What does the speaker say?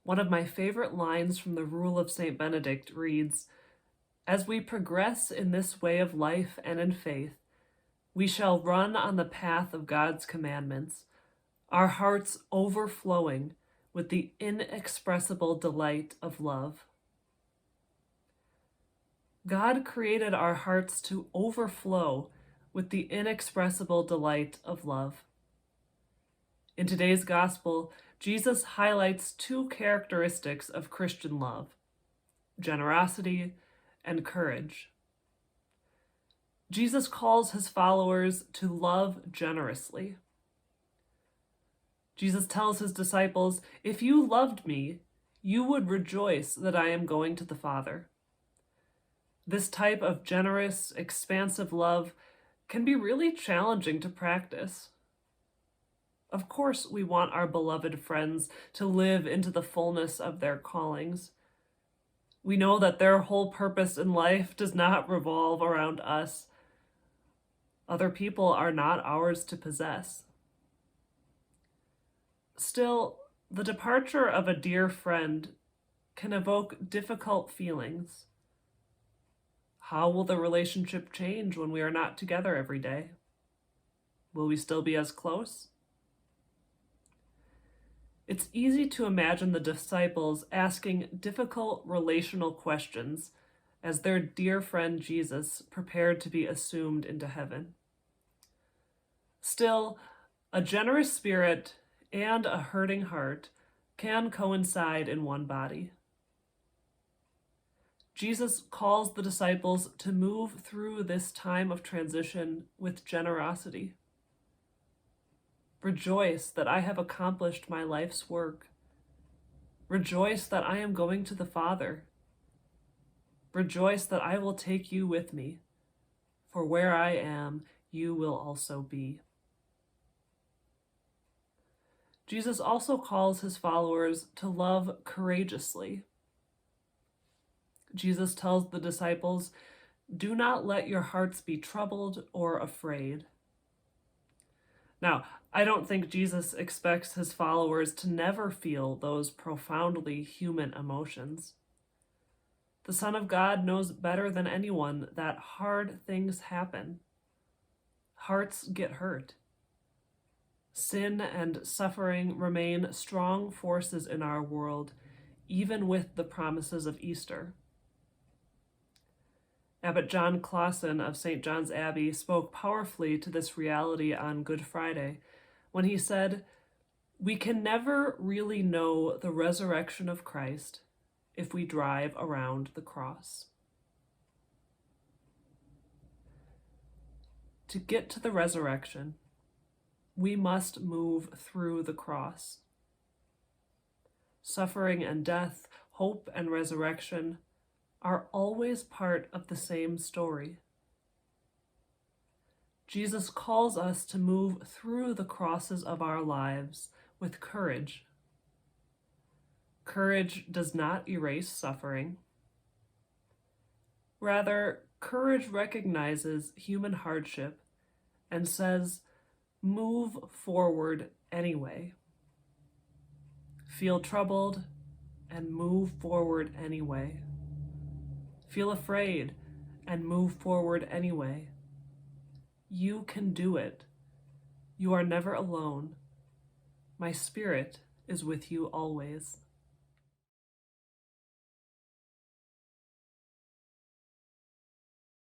One of my favorite lines from the Rule of St. Benedict reads, "As we progress in this way of life and in faith, we shall run on the path of God's commandments, our hearts overflowing with the inexpressible delight of love." God created our hearts to overflow with the inexpressible delight of love. In today's gospel, Jesus highlights two characteristics of Christian love: generosity and courage. Jesus calls his followers to love generously. Jesus tells his disciples, "If you loved me, you would rejoice that I am going to the Father." This type of generous, expansive love can be really challenging to practice. Of course, we want our beloved friends to live into the fullness of their callings. We know that their whole purpose in life does not revolve around us. Other people are not ours to possess. Still, the departure of a dear friend can evoke difficult feelings. How will the relationship change when we are not together every day? Will we still be as close? It's easy to imagine the disciples asking difficult relational questions as their dear friend Jesus prepared to be assumed into heaven. Still, a generous spirit and a hurting heart can coincide in one body. Jesus calls the disciples to move through this time of transition with generosity. Rejoice that I have accomplished my life's work. Rejoice that I am going to the Father. Rejoice that I will take you with me, for where I am, you will also be. Jesus also calls his followers to love courageously. Jesus tells the disciples, "Do not let your hearts be troubled or afraid." Now, I don't think Jesus expects his followers to never feel those profoundly human emotions. The Son of God knows better than anyone that hard things happen. Hearts get hurt. Sin and suffering remain strong forces in our world, even with the promises of Easter. Abbot John Clausen of St. John's Abbey spoke powerfully to this reality on Good Friday when he said, "We can never really know the resurrection of Christ if we drive around the cross." To get to the resurrection, we must move through the cross. Suffering and death, hope and resurrection are always part of the same story. Jesus calls us to move through the crosses of our lives with courage. Courage does not erase suffering. Rather, courage recognizes human hardship and says, "Move forward anyway." Feel troubled and move forward anyway. Feel afraid and move forward anyway. You can do it. You are never alone. My Spirit is with you always.